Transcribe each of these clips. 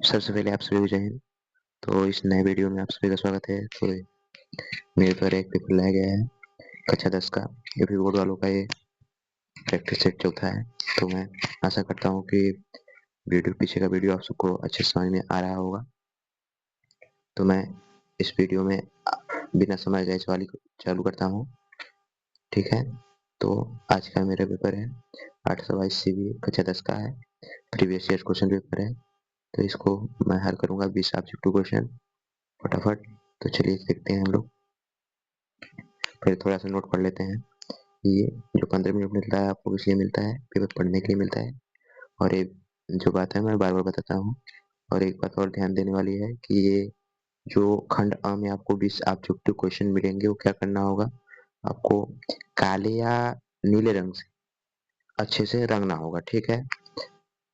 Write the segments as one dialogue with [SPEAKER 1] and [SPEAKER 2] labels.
[SPEAKER 1] सबसे पहले आप सभी को जय हिंद। तो इस नए वीडियो में आप सभी का स्वागत है। तो मेरे पर एक पेपर लाया गया है कक्षा 10 का, ये भी बोर्ड वालों का ये प्रैक्टिस सेट चौथा है। तो मैं आशा करता हूँ कि वीडियो पीछे का वीडियो आप सबको अच्छे समझ में आ रहा होगा। तो मैं इस वीडियो में बिना समय गए चालू करता हूँ, ठीक है। तो आज का मेरा पेपर है 822 CBA कक्षा 10 का है, प्रीवियस ईयर क्वेश्चन पेपर है। तो इसको मैं हल करूंगा 20 ऑब्जेक्टिव क्वेश्चन फटाफट। तो चलिए देखते हैं हम लोग। फिर थोड़ा सा नोट पढ़ लेते हैं। ये जो 15 मिनट मिलता है आपको इसलिए मिलता है, पेपर पढ़ने के लिए मिलता है। और एक जो बात है मैं बार बार बताता हूँ। और एक बात और ध्यान देने वाली है कि ये जो खंड अ में आपको 20 ऑब्जेक्टिव क्वेश्चन मिलेंगे वो क्या करना होगा, आपको काले या नीले रंग से अच्छे से रंगना होगा, ठीक है।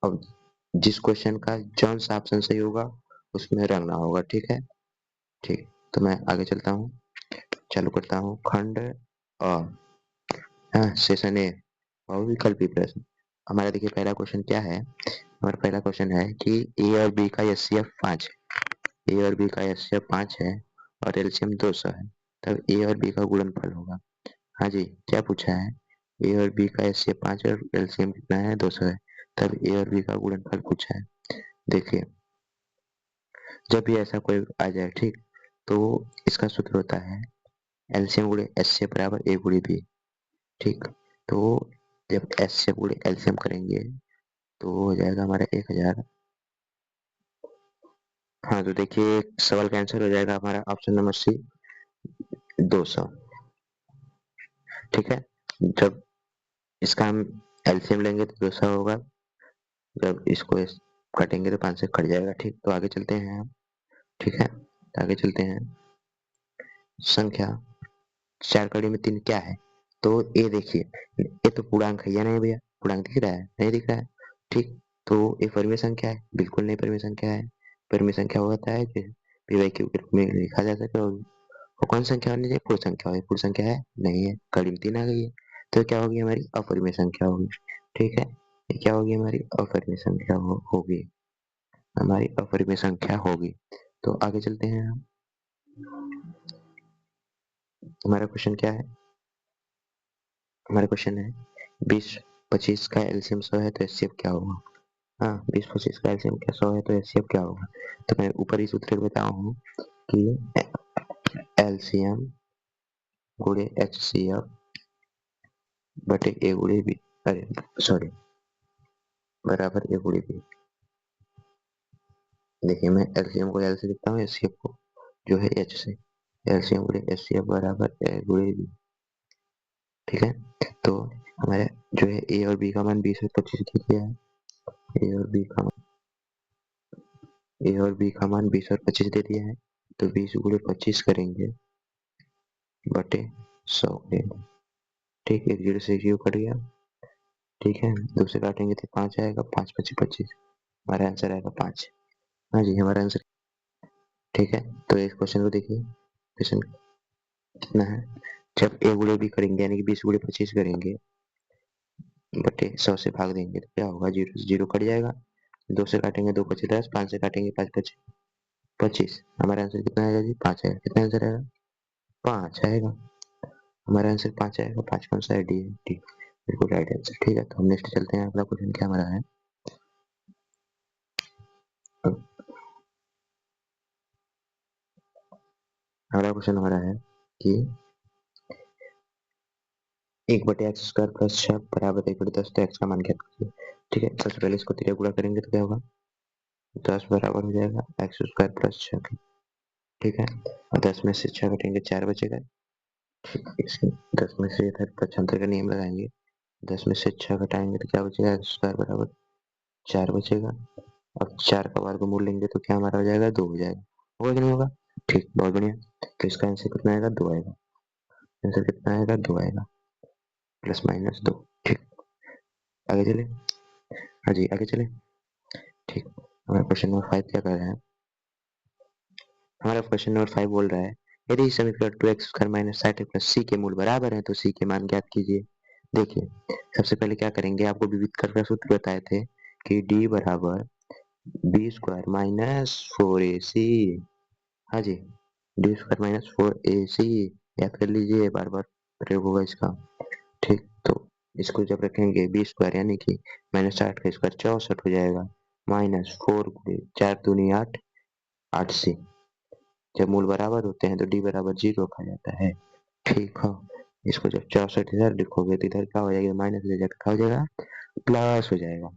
[SPEAKER 1] अब जिस क्वेश्चन का जौन सा ऑप्शन सही होगा उसमें रंगना होगा, ठीक है। ठीक, तो मैं आगे चलता हूँ, चालू करता हूँ। खंड अ, सेशन ए, बहुविकल्पी प्रश्न। हमारा देखिए पहला क्वेश्चन क्या है। हमारा पहला क्वेश्चन है कि ए और बी का एचसीएफ 5 है। ए और बी का एचसीएफ 5 है और एलसीएम 200 है, तब ए और बी का गुणनफल होगा। हाँ जी, क्या पूछा है। ए और बी का एचसीएफ 5 है और एलसीएम कितना है, 200 है, तब ए और बी का गुणनफल पूछा है। देखिए जब भी ऐसा कोई आ जाए, ठीक, तो इसका सूत्र होता है एलसीएम गुणे एचसीएफ बराबर ए गुणे बी, ठीक। तो जब एचसीएफ गुणे एलसीएम करेंगे तो हो जाएगा हमारा 1000। हाँ तो देखिए सवाल का आंसर हो जाएगा हमारा ऑप्शन नंबर सी, 200, ठीक है। जब इसका हम एलसीएम लेंगे तो 200 होगा, जब इसको काटेंगे तो 5 से कट जाएगा, ठीक। तो आगे चलते हैं हम, ठीक है, तो आगे चलते हैं। संख्या 4 कड़ी में 3 क्या है। तो ये देखिए ये तो पूर्णांक है या नहीं भैया, पूर्णांक दिख रहा है, नहीं दिख रहा है, ठीक। तो ये परिमेय संख्या है, बिल्कुल नहीं परिमेय संख्या है। परिमेय संख्या होता है कि पी/क्यू के रूप में लिखा जा सके। और कौन संख्या होनी चाहिए, पूर्ण संख्या है। पूर्ण संख्या है नहीं है, कड़ी में 3 आ गई है, तो क्या होगी हमारी अपरिमेय संख्या होगी, ठीक है। ये क्या होगी हमारी अपरिमेय संख्या होगी, हमारी अपरिमेय संख्या होगी। तो आगे चलते हैं हम। हमारा क्वेश्चन क्या है, हमारा क्वेश्चन है 20-25 का एलसीएम 100 है तो एचसीएफ क्या होगा। हाँ 20-25 का एलसीएम क्या 100 है तो एचसीएफ क्या होगा। तो मैं ऊपर ही सूत्र बताया हूँ कि एलसीएम गुणे एचसीएफ बटे ए गुणे बी, अरे सॉरी, बराबर ए गुणे बी। देखिए मैं एलसीएम को एल से लिखता हूँ, एचसीएफ को जो है एच से। एलसीएम गुणे एचसीएफ बराबर ए गुणे बी, ठीक है। तो हमारे जो है ए और बी का मान 20 और 25 दे दिया है। ए और बी का मान 20 और 25 दे दिया है, तो 20 गुणे 25 करेंगे बटे 100 करेंगे, ठीक। एक जीरो से जीरो कट गया, ठीक है। 2 से काटेंगे तो 5 आएगा, 5 25 25, हमारा आंसर आएगा 5। हाँ जी हमारा आंसर, ठीक है। तो इस क्वेश्चन को देखिए, क्वेश्चन कितना है। जब ए गुणे बी करेंगे यानी कि 20 गुणे 25 करेंगे बटे 100 से भाग देंगे तो क्या होगा, जीरो से जीरो कट जाएगा। 2 से काटेंगे 2 25 10, 5 से काटेंगे 5 25 25, हमारा आंसर कितना आएगा जी, 5 आएगा। कितना आंसर आएगा, 5 आएगा। हमारा आंसर 5 आएगा। 5 कौन सा है, डी है, डी बिल्कुल राइट आंसर, ठीक है। तो हम नेक्स्ट चलते हैं। अगला क्वेश्चन क्या हमारा है, अगला क्वेश्चन हमारा है कि 1/x² प्लस 6 बराबर 1/10, तो x का मान ज्ञात कीजिए, ठीक है। सबसे पहले इसको तिरिया गुणा करेंगे तो क्या होगा, 10 बराबर हो जाएगा x² प्लस 6 के, ठीक है। और 10 में से 6 घटेंगे 4 बचेगा, ठीक। इसके 10 में से इधर पक्षांतर का नियम लगाएंगे, 10 में से 6 घटाएंगे तो क्या बचेगा, x² बराबर 4 बचेगा। अब 4 का वर्गमूल लेंगे तो क्या हमारा हो जाएगा, 2 हो जाएगा, होगा कि नहीं होगा, ठीक, बहुत बढ़िया। तो इसका आंसर कितना आएगा, 2 आएगा। आंसर कितना आएगा, 2 आएगा, प्लस माइनस 2, ठीक। आगे चले, हाँ जी आगे चले, ठीक। हमारा क्वेश्चन नंबर 5 क्या कर रहा है, हमारा क्वेश्चन नंबर 5 बोल रहा है यदि समीकरण 2x² माइनस 60 प्लस सी के मूल बराबर है तो सी के मान ज्ञात कीजिए। देखिए सबसे पहले क्या करेंगे, आपको विविध कर का सूत्र बताए थे कि d बराबर बी स्क्वायर माइनस 4ac। हाँ जी, डी स्क्वायर माइनस 4ac याद कर लीजिए, बार बार प्रयोग होगा इसका। ठीक, तो इसको जब रखेंगे बी स्क्वायर यानी कि -8 का स्क्वायर 64 हो जाएगा, माइनस 4 4 दूनी 8, 8c। जब मूल बराबर होते हैं तो डी बराबर 0 रखा जाता है। ठीक है, इसको जब 64 इधर लिखोगे तो इधर क्या हो जाएगा, माइनस ले जाकर क्या हो जाएगा, प्लस हो जाएगा।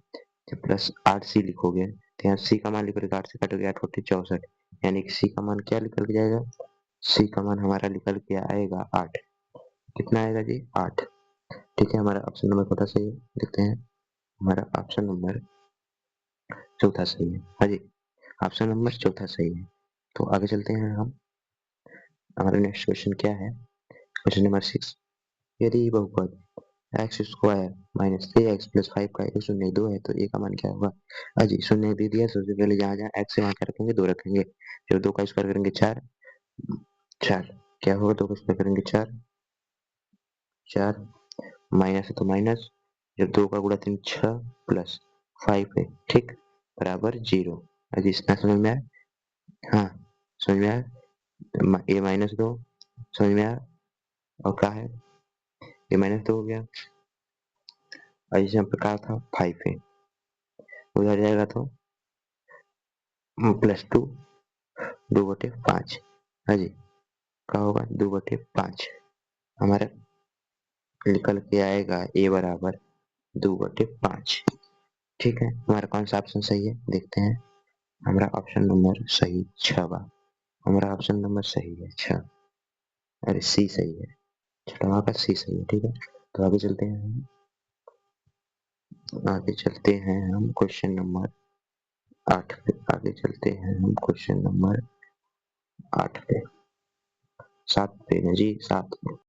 [SPEAKER 1] जब प्लस 8c लिखोगे तो यहाँ c का मान लिखोगे, 8 से काटोगे 8 होती 64, यानी कि c का मान क्या निकल के जाएगा, c का मान हमारा निकल के आएगा 8। कितना आएगा जी, 8। ठीक है, हमारा ऑप्शन नंबर कौन सा सही है, देखते हैं। हमारा ऑप्शन नंबर चौथा सही है। हाँ जी, ऑप्शन नंबर चौथा सही है। तो आगे चलते हैं हम। हमारा नेक्स्ट क्वेश्चन क्या है, क्वेश्चन नंबर 6। यदि बहुपद x square minus 3x plus 5 का एक शून्य 2 है तो ए का मान क्या होगा। अजी शून्य दे दिया, सबसे पहले जहाँ जहाँ एक्स है वहाँ क्या रखेंगे, 2 रखेंगे। जब 2 का स्क्वायर करेंगे 4, 4 क्या होगा, 2 का स्क्वायर करेंगे 4, 4 माइनस है तो माइनस, जब 2 का गुणा 3 6 प्लस 5 है, ठीक, बराबर 0। अजी इतना समझ में आया, हाँ समझ में आया। ए माइनस 2 समझ में आया, और क्या है, ये -2 हो गया, और इसे हम कहा था 5 है, उधर जाएगा तो +2 2/5। हाँ जी, क्या होगा, 2/5 हमारा निकल के आएगा ए बराबर 2/5। ठीक है, हमारा कौन सा ऑप्शन सही है देखते हैं। हमारा ऑप्शन नंबर सही 6 हमारा ऑप्शन नंबर सही है 6, अरे सी सही है, 6वां का सी सही है। ठीक है, तो आगे चलते हैं हम, आगे चलते हैं हम क्वेश्चन नंबर 8 पे। आगे चलते हैं हम क्वेश्चन नंबर 8 पे, 7 पे जी, 7 पे।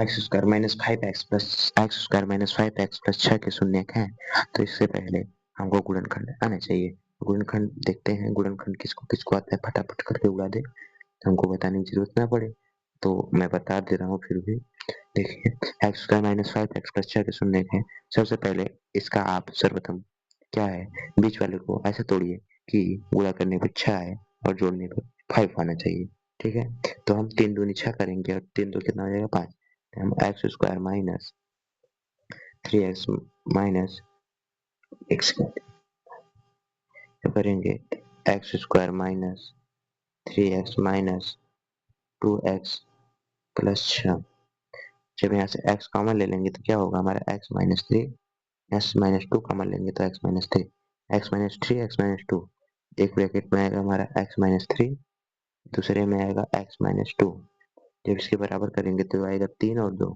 [SPEAKER 1] X square minus 5x plus x square minus 5x plus 6 के शून्यक हैं, तो इससे पहले हमको गुणनखंड आना चाहिए। गुणनखंड देखते हैं, गुणनखंड किसको किसको आता है, फटाफट करके उड़ा दे, हमको बताने की जरूरत ना पड़े, तो मैं बता दे रहा हूँ फिर भी। देखिए, x square minus 5x plus 6 के शून्यक हैं। सबसे पहले इसका आप सर्वप्रथम क्या है, बीच वाले को ऐसे तोड़िए कि गुणा करने पे 6 आए और जोड़ने पे 5 आना चाहिए। ठीक है, तो हम 3 दूनी 6 करेंगे और 3 2 कितना हो जाएगा, 5। हम x square minus 3x minus x करेंगे, x square minus 3x minus 2x plus 6। जब यहाँ से x कॉमन ले लेंगे तो क्या होगा, हमारा x minus 3, x minus 2 common लेंगे तो x minus 3, x minus 3 x minus 2, एक ब्रैकेट में आएगा हमारा x माइनस 3, दूसरे में आएगा x माइनस 2। जब इसके बराबर करेंगे तो आएगा 3 और 2,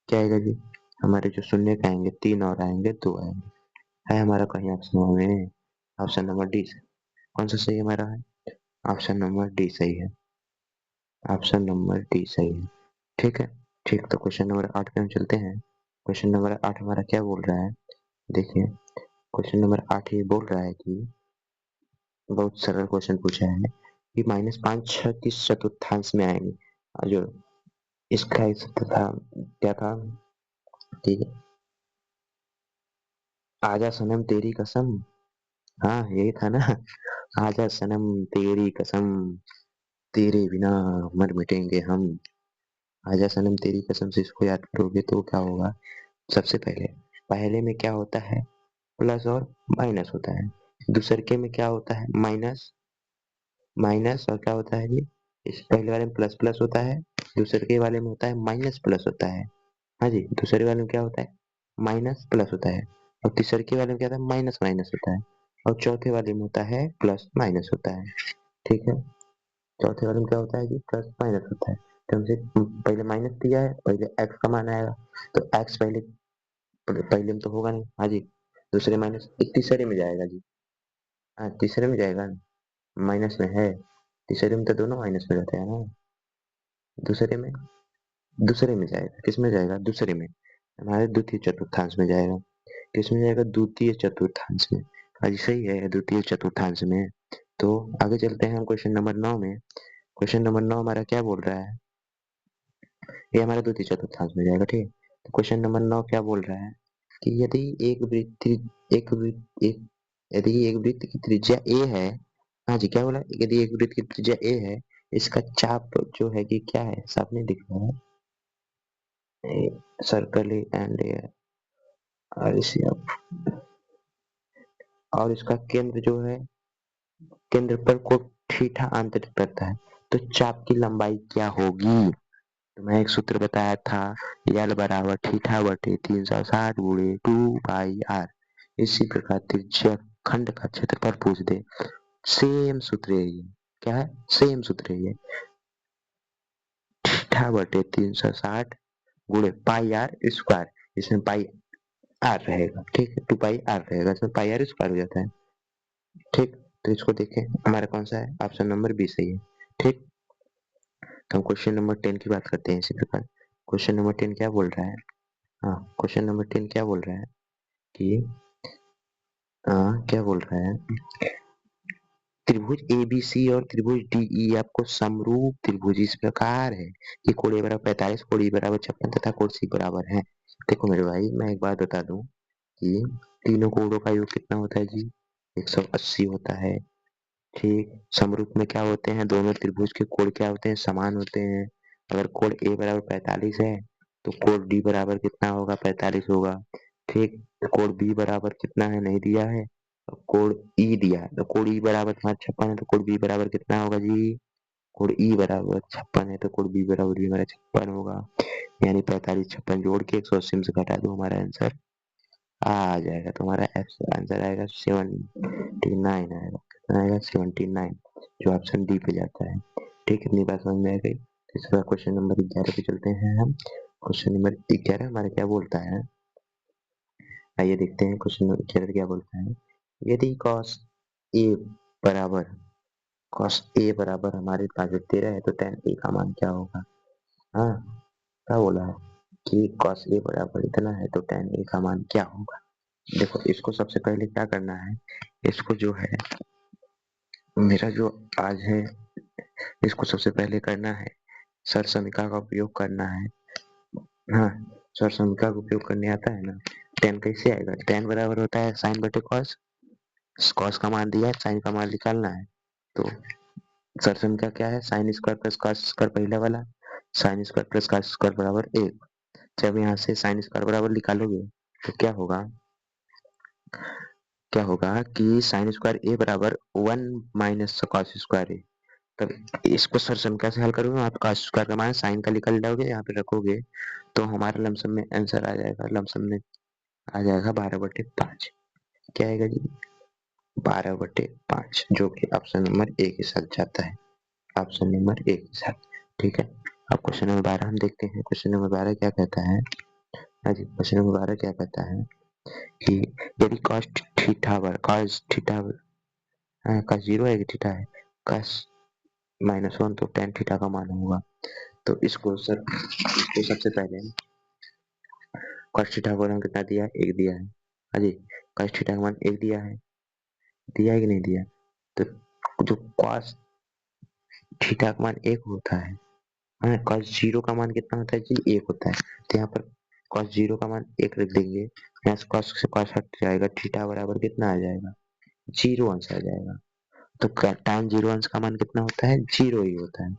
[SPEAKER 1] क्या आएगा जी, हमारे जो शून्य का आएंगे 3 और आएंगे 2 आएंगे। है हमारा कहीं ऑप्शन में, ऑप्शन नंबर डी से कौन सा सही हमारा है, ऑप्शन नंबर डी सही है, ऑप्शन नंबर डी सही है। ठीक है, ठीक, तो क्वेश्चन नंबर 8 पे हम चलते हैं। क्वेश्चन नंबर 8 हमारा क्या बोल रहा है, देखिए क्वेश्चन नंबर 8 ये बोल रहा है कि बहुत सरल क्वेश्चन पूछा है कि -5 6 किस चतुर्थांश में आएंगे। जो इसका एक सूत्र था, क्या था कि आजा सनम तेरी कसम, हाँ यही था ना, आजा सनम तेरी कसम, तेरे बिना मर मिटेंगे हम। आजा सनम तेरी कसम से इसको याद करोगे तो क्या होगा, सबसे पहले पहले में क्या होता है, प्लस और माइनस होता है, दूसरे में क्या होता है, माइनस माइनस, और क्या होता है जी, इस पहले वाले में प्लस प्लस होता है, दूसरे वाले में होता है माइनस प्लस होता है। हाँ जी, दूसरे वाले में क्या होता है, माइनस प्लस होता है, और तीसरे वाले में क्या होता है, माइनस माइनस होता है, और चौथे वाले में होता है प्लस माइनस होता है। ठीक है, चौथे वाले में क्या होता है जी, प्लस माइनस होता है। तो हमसे पहले माइनस दिया है, पहले एक्स का मान आएगा, तो एक्स पहले पहले में तो होगा नहीं, हाँ जी, दूसरे माइनस तीसरे में जाएगा जी, हाँ तीसरे में जाएगा, माइनस में है, तीसरे में तो दोनों माइनस में रहते हैं ना, दूसरे में, दूसरे में जाएगा, किस में जाएगा, दूसरे में, हमारे द्वितीय चतुर्थांश में जाएगा, किस में जाएगा, द्वितीय चतुर्थांश में। हाँ जी सही है, द्वितीय चतुर्थांश में। तो आगे चलते हैं हम क्वेश्चन नंबर 9 में। क्वेश्चन नंबर 9 हमारा क्या बोल रहा है, ये हमारा द्वितीय चतुर्थांश में जाएगा, ठीक है। तो क्वेश्चन नंबर 9 क्या बोल रहा है कि यदि एक वृत्ति एक यदि एक वृत्त की त्रिज्या ए है, हाँ जी क्या बोला, यदि एक वृत्त की त्रिज्या ए है, इसका चाप जो है कि क्या है, साफ नहीं दिख रहा है, सर्कल एंड और इसका केंद्र जो है, केंद्र पर को थीटा आंतरिक करता है, तो चाप की लंबाई क्या होगी? तो मैं एक सूत्र बताया था, L बराबर थीटा बटे 360 गुणे 2 पाई r। इसी प्रकार त्रिज्या खंड का क्षेत्रफल पूछ दे, सेम सूत्र है ये। क्या है? सेम सूत्र है ये, थीटा बटे 360 गुणे पाई r स्क्वायर। इसमें पाई r रहेगा, ठीक है, 2 पाई r रहेगा, इसमें पाई r स्क्वायर हो जाता है, ठीक। तो इसको देखें, हमारा कौन सा है? ऑप्शन नंबर बी सही है, ठीक। तो हम क्वेश्चन नंबर 10 की बात करते हैं इसी प्रकार। क्वेश्चन नंबर 10 क्या बोल रहा है? हाँ, क्वेश्चन नंबर 10 क्या बोल रहा है कि क्या बोल रहा है, त्रिभुज ABC और त्रिभुज DE आपको समरूप त्रिभुज इस प्रकार है कि कोण A बराबर 45, कोण E बराबर 56 तथा कोण C बराबर है। देखो मेरे भाई, मैं एक बात बता दूं कि तीनों कोणों का योग कितना होता है जी? 180 होता है, ठीक। समरूप में क्या होते हैं, दोनों त्रिभुज के कोण क्या होते हैं? समान होते हैं। अगर कोण A बराबर 45 है तो कोण D बराबर कितना होगा? 45 होगा, ठीक। तो कोण B बराबर कितना है? नहीं दिया है। और कोण E दिया है, तो कोण E बराबर तुम्हारा 56 है, तो कोण B बराबर कितना होगा जी? कोण E बराबर 56 है तो कोण B बराबर भी हमारा 56 होगा, यानी 45 56 जोड़ के 180 से घटा दो, हमारा आंसर आ जाएगा। तो हमारा आंसर आएगा 79 आएगा, कितना आएगा? 79, जो ऑप्शन डी पे जाता है, ठीक। इतनी बात समझ में आ गई। इसका क्वेश्चन नंबर 11 पे चलते हैं हम। क्वेश्चन नंबर 11 हमारा क्या बोलता है, आइए देखते हैं क्वेश्चन नंबर 11 क्या बोलता है। यदि ए बराबर कॉस ए बराबर हमारे पास 13 है तो tan ए का मान क्या होगा? हाँ, क्या बोला है कि कॉस ए बराबर इतना है तो tan ए का मान क्या होगा? देखो, इसको सबसे पहले क्या करना है, इसको जो है, मेरा जो आज है, इसको सबसे पहले करना है सर समीकरण का उपयोग करना है। हाँ, सर समीकरण का उपयोग करने आता है ना। tan कैसे आएगा? tan बराबर होता है साइन बटे कॉस, कॉस का मान दिया है, साइन का मान निकालना है। तो सर समीकरण क्या है? Sine square plus cos square, पहला वाला sine square plus cos square बराबर 1। जब यहाँ से साइन स्क्वायर बराबर निकालोगे तो क्या होगा, क्या होगा कि साइन स्क्वायर ए बराबर 1 माइनस कॉस स्क्वायर ए। तब इसको सर समीकरण से हल करोगे, वहाँ पे कॉस स्क्वायर का मान साइन का निकल जाओगे, यहाँ पे रखोगे तो हमारा लमसम में आंसर आ जाएगा, लमसम में आ जाएगा 12/5। क्या आएगा जी? 12/5, जो कि ऑप्शन नंबर ए के साथ जाता है, ऑप्शन नंबर ए के साथ, ठीक है। अब क्वेश्चन नंबर 12 हम देखते हैं। क्वेश्चन नंबर 12 क्या कहता है? हाँ जी, क्वेश्चन नंबर 12 क्या कहता है कि यदि cos थीटा बर cos थीटा, cos 0 है कि थीटा है, cos -1 तो tan थीटा का मान होगा। तो इसको सर, इसको सबसे पहले cos थीटा का मान कितना दिया है? 1 दिया है। हाँ जी, cos थीटा का मान 1 दिया है कि नहीं दिया? तो जो cos थीटा का मान 1 होता है, हाँ, cos 0 का मान कितना होता है जी? 1 होता है। तो यहाँ पर cos 0 का मान 1 रख देंगे, यहाँ से cos से cos हट जाएगा, थीटा बराबर कितना आ जाएगा? 0 अंश आ जाएगा। तो tan 0 अंश का मान कितना होता है? 0 ही होता है।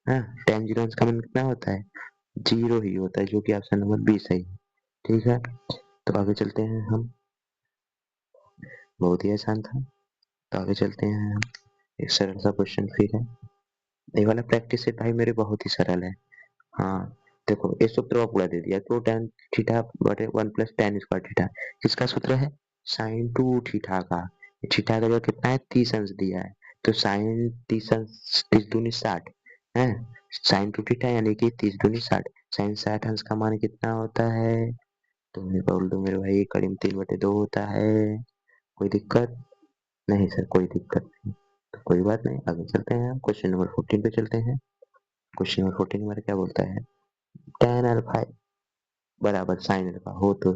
[SPEAKER 1] हाँ, tan 0 अंश का मान कितना होता है? 0 ही होता है, जो कि ऑप्शन नंबर बी सही है, ठीक है। तो आगे चलते हैं हम, बहुत ही आसान था। तो आगे चलते हैं हम, एक सरल सा क्वेश्चन फिर है। ये वाला प्रैक्टिस सेट भाई मेरे बहुत ही सरल है। हाँ, देखो इस सूत्र को पूरा दे दिया, तो tan थीटा बटे 1 प्लस tan स्क्वायर थीटा, किसका सूत्र है? sin 2 थीटा का। थीटा का जो कितना है? 30 अंश दिया है, तो sin 30 अंश 30 दूनी 60 है, sin 2 थीटा यानी कि 30 दूनी 60, sin 60 अंश का मान कितना होता है? तो मैं बोल दूं मेरे भाई, करीब 3/2 होता है। कोई दिक्कत नहीं सर, कोई दिक्कत नहीं, तो कोई बात नहीं, आगे चलते हैं, क्वेश्चन नंबर 14 पे चलते हैं। क्वेश्चन नंबर 14 हमारा क्या बोलता है? tan अल्फा बराबर साइन अल्फा हो तो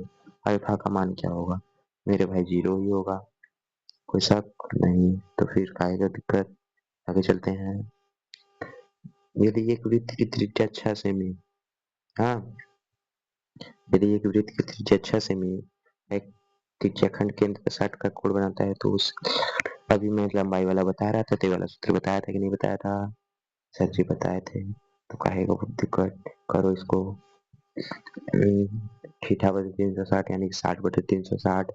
[SPEAKER 1] अल्फा का मान क्या होगा? मेरे भाई 0 ही होगा, कोई शक नहीं, तो फिर काहे का दिक्कत। आगे चलते हैं। यदि एक वृत्त की त्रिज्या 6 सेमी, हाँ, यदि एक वृत्त की त्रिज्या 6 सेमी है, त्रिज्याखंड केंद्र के साथ का कोण बनाता है। तो उस अभी मैं लंबाई वाला बता रहा था, तो वाला सूत्र बताया था कि नहीं बताया था? सर जी बताए थे। तो कहेगा बहुत दिक्कत करो इसको। थीटा बटे 360 यानी कि 60 बटे 360।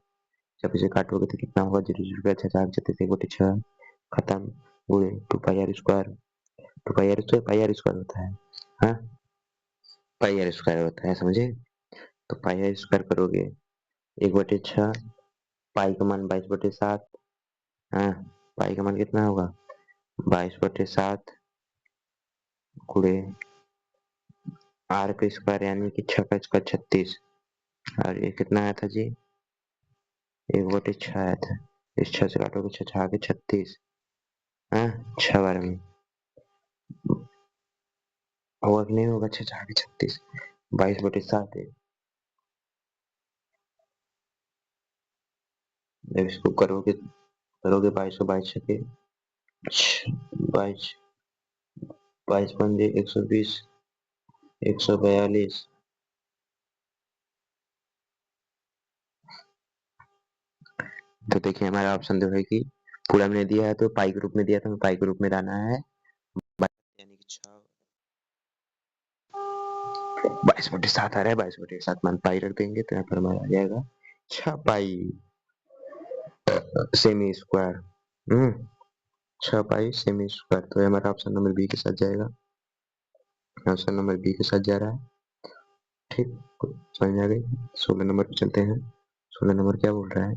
[SPEAKER 1] जब इसे काटोगे तो कितना होगा? 0 अच्छा 4 खत्म। गुणे 2 pi r square. 2 pi r square होता है। हाँ, पाई आर स्क्वायर होता है, समझे? तो पाई आर स्क्वायर करोगे 1/6। पाई का मान 22/7। हाँ, पाई का मान कितना होगा? 22/7 गुणे आर का स्क्वायर यानी कि 6 का 36। और ये कितना आया था जी? 1/6 आया था। इस 6 से काटोगे 6 6 के 36। हाँ, 6 बार में होगा कि नहीं होगा? 6 6 के 36 22/7 है। जब इसको करोगे 22 छके 22 22 पंजे 120 142। तो देखिए हमारा ऑप्शन जो है कि पूरा मैंने दिया है तो पाई के रूप में दिया था, पाई के रूप में लाना है। यानी कि 22/7 आ रहा है। 22/7 मान पाई रख देंगे तो यहाँ पर हमारा आ जाएगा 6 पाई सेमी स्क्वायर। 6 पाई सेमी स्क्वायर। तो हमारा ऑप्शन नंबर बी के साथ जाएगा। ऑप्शन नंबर बी के साथ जा रहा है। ठीक, समझ में आ गई। 16 नंबर पे चलते हैं। 16 नंबर क्या बोल रहा है?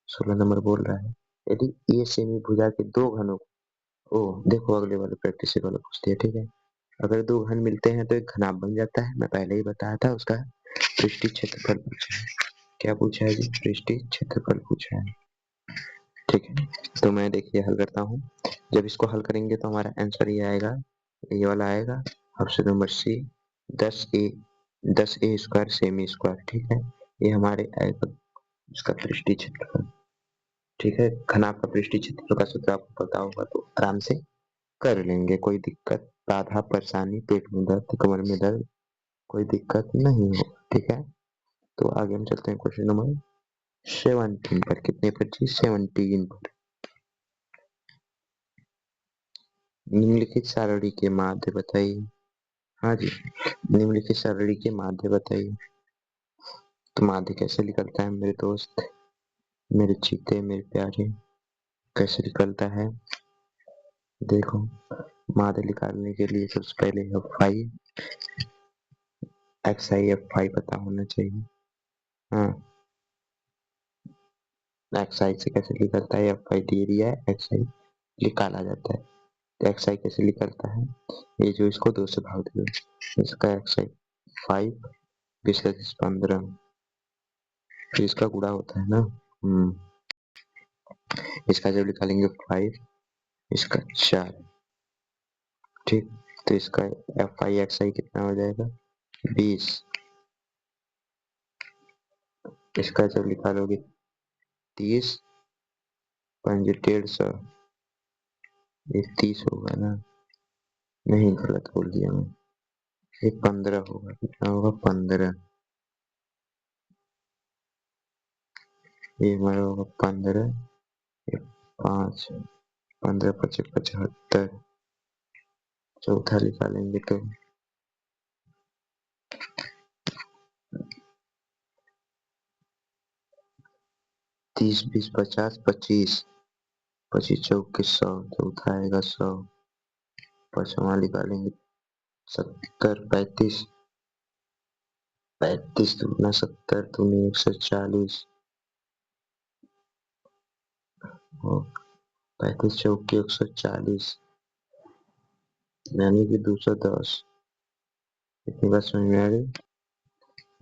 [SPEAKER 1] 16 नंबर बोल रहा है यदि ए सेमी भुजा के दो घनों। ओ देखो अगले वाले प्रैक्टिस वाला पूछती है, ठीक है। अगर दो घन मिलते हैं तो एक घनाभ बन जाता है। मैं पहले ही बताया था। उसका पृष्ठीय क्षेत्रफल पूछा है। क्या पूछा है जी? पृष्ठीय क्षेत्रफल पूछा है। ठीक है, तो मैं देखिए हल करता हूँ। जब इसको हल करेंगे तो हमारा आंसर ये आएगा, ये वाला आएगा। Option number C 10a square semi square. ठीक है, ये हमारे आएगा इसका पृष्ठीय क्षेत्रफल। ठीक है, घनाभ का पृष्ठीय क्षेत्रफल का सूत्र आपको पता होगा तो आराम से कर लेंगे, कोई दिक्कत बाधा परेशानी पेट में दर्द कमर में दर्द कोई दिक्कत नहीं हो। ठीक है, तो आगे हम चलते हैं क्वेश्चन नंबर 17 पर। कितने पर जी? 17 पर। निम्नलिखित सारणी के माध्य बताइए। हाँ जी, निम्नलिखित सारणी के माध्य बताइए। तो माध्य कैसे निकलता है मेरे दोस्त, मेरे चीते, मेरे प्यारे? कैसे निकलता है देखो। माध्य निकालने के लिए सबसे पहले एक्स आई एफ आई पता होना चाहिए। हाँ, एक्स आई से कैसे निकलता है? एफ आई दे दिया है, एक्स आई निकाला जाता है। तो एक्स आई कैसे निकलता है? ये जो इसको 2 से भाग दो, इसका एक्स आई 5 15, फिर इसका गुणा होता है ना। इसका जब निकालेंगे 5, इसका 4। ठीक, तो इसका एफ आई एक्स आई कितना हो जाएगा? 20। इसका जब निकालोगे 30 5 150, ये 30 होगा ना? नहीं, गलत बोल दिया मैं। ये 15 होगा। कितना होगा? 15। ये हमारा होगा 15, 5 15 25 75। चौथा निकालेंगे तो 30 20 50 25 25 चौके 100। चौथा आएगा 100। पांचवा निकालेंगे 70 35 35 दूना 70 दूनी 140 और 35 चौके 140 यानी कि 210। इतनी बात समझ में आ गई?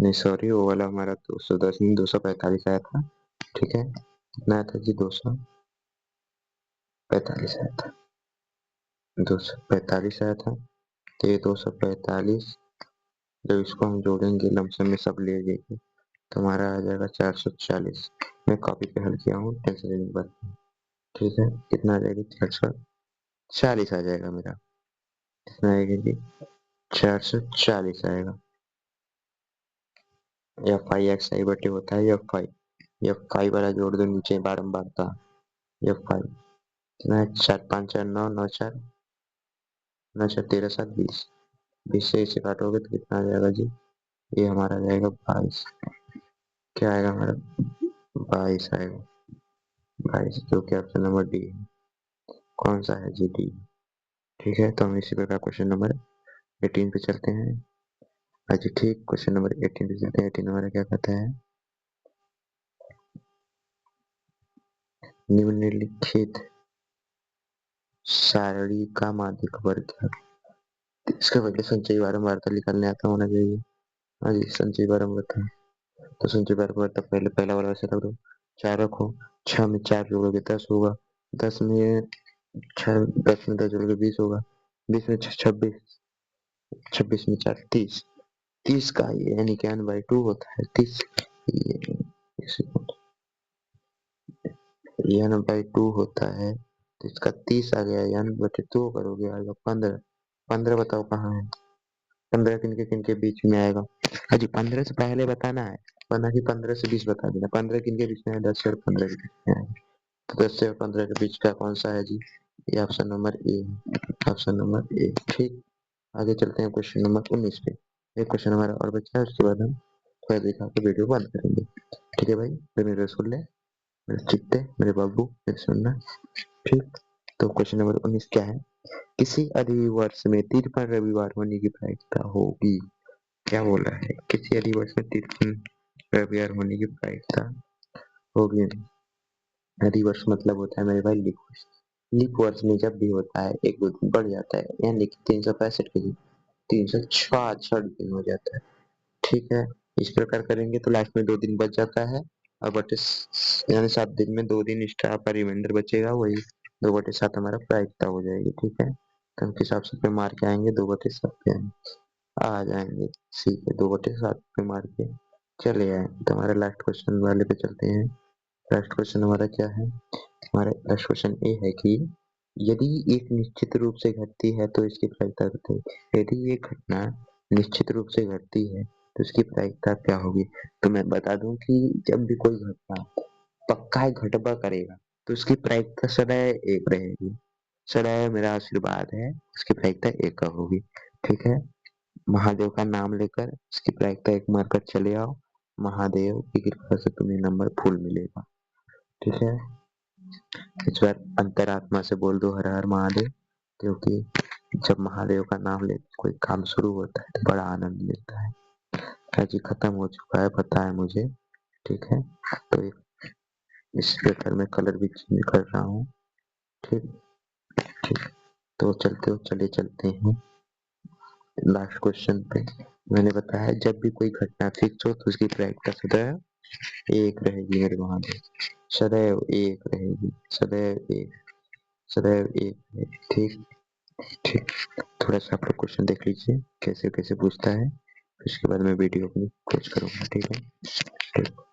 [SPEAKER 1] नहीं सॉरी, वो वाला हमारा 210 नहीं 245 आया था। ठीक है, कितना आया था जी? 245 आया था। 245 आया था। तो ये 245 जब इसको हम जोड़ेंगे लमसम में सब ले जाएंगे तो हमारा आ जाएगा 440। मैं कॉपी पे हल किया हूँ, टेंशन लेने की बात नहीं। ठीक है, कितना आ जाएगा? 440 आ जाएगा मेरा। कितना आएगा जी? 440 आएगा। एफ आई एक्स आई बटे होता है एफ आई। F5 वाला जोड़ दो नीचे बारंबारता। F5 कितना है? 4 5 4 9 9 4 9 4 13 7 20। 20 से इसे काटोगे तो कितना आ जाएगा जी? ये हमारा आ जाएगा 22। क्या आएगा हमारा? 22 आएगा। 22 जो कि ऑप्शन नंबर डी है। कौन सा है जी? डी। ठीक है, तो हम इसी प्रकार क्वेश्चन नंबर 18 पे चलते हैं। अच्छा ठीक, क्वेश्चन नंबर 18 पे चलते हैं। 18 हमारा क्या कहता है? निम्नलिखित सारणी का माध्यक वर्ग है। इसका पहले संचयी बारंबारता निकालने आता होना चाहिए। हाँ जी, संचयी बारंबारता। तो संचयी बारंबारता पहले पहला वाला वैसे रख दो, 4 रखो। 6 में 4 जोड़ोगे 10 होगा। 10 में 6 10 में 10 जोड़ोगे 20 होगा। 20 में 26, 26 में 4 30। 30 का ये यानी कि n/2 होता है 30। ये n/2 होता है, तो इसका 30 आ गया। n/2 करोगे आएगा 15। 15 बताओ कहाँ है? 15 किन के बीच में आएगा? हाँ जी, 15 से पहले बताना है, वरना कि 15 से 20 बता देना। 15 किन के बीच में है? 10 से और 15 के बीच में है। तो 10 से और 15 के बीच का कौन सा है जी? ये ऑप्शन नंबर ए है। Option number A. ठीक, आगे चलते हैं क्वेश्चन नंबर 19 पे। एक क्वेश्चन हमारा और बचा है, उसके बाद हम थोड़ा दिखा के वीडियो बंद करेंगे। ठीक है भाई, फिर मेरे सुन ले, मेरे चित्ते, मेरे बाबू, मेरे सुनना। ठीक, तो क्वेश्चन नंबर 19 क्या है? किसी अधिवर्ष में 53 रविवार होने की प्रायिकता होगी। क्या बोला है? किसी अधिवर्ष में 53 रविवार होने की प्रायिकता होगी। अधिवर्ष मतलब होता है मेरे भाई लीप वर्ष। लीप वर्ष में जब भी होता है एक दो दिन बढ़ जाता है, यानी कि 365 के दिन 366 दिन हो जाता है। ठीक है, इस प्रकार करेंगे तो लास्ट में 2 दिन बच जाता है, और बटे यानी 7 दिन में 2 दिन एक्स्ट्रा का रिमाइंडर बचेगा, वही 2/7 हमारा प्रायिकता हो जाएगी। ठीक है, तो हम किस हिसाब से पे मार के आएंगे? 2/7 पे आ जाएंगे। ठीक है, 2/7 पे मार के चले आए। तो हमारे लास्ट क्वेश्चन वाले पे चलते हैं। लास्ट क्वेश्चन हमारा क्या है? हमारा लास्ट क्वेश्चन ये है कि यदि एक निश्चित रूप से घटती है तो इसकी प्रायिकता बताइए। यदि ये घटना निश्चित रूप से घटती है तो इसकी प्रायिकता क्या होगी? तो मैं बता दूं कि जब भी कोई घटना पक्का घटबा करेगा तो उसकी प्रायिकता सदैव एक रहेगी। सदैव मेरा आशीर्वाद है, उसकी प्रायिकता एक का होगी। ठीक है, महादेव का नाम लेकर उसकी प्रायिकता एक मारकर चले आओ, महादेव की कृपा से तुम्हें नंबर फुल मिलेगा। ठीक है, इस बार अंतरात्मा से बोल दो हर हर महादेव, क्योंकि जब महादेव का नाम ले कोई काम शुरू होता है तो बड़ा आनंद मिलता है। जी खत्म हो चुका है पता है मुझे। ठीक है, तो इस पेपर में कलर भी चेंज कर रहा हूँ। ठीक, ठीक, तो चलिए चलते हैं लास्ट क्वेश्चन पे। मैंने बताया जब भी कोई घटना फिक्स हो तो उसकी प्रायिकता सदैव एक रहेगी मेरे महादेव। सदैव एक रहेगी, सदैव एक, सदैव एक। ठीक, ठीक, थोड़ा सा आप लोग क्वेश्चन देख लीजिए कैसे कैसे पूछता है, फिर उसके बाद मैं वीडियो अपनी क्लोज करूंगा। ठीक है, ठीक।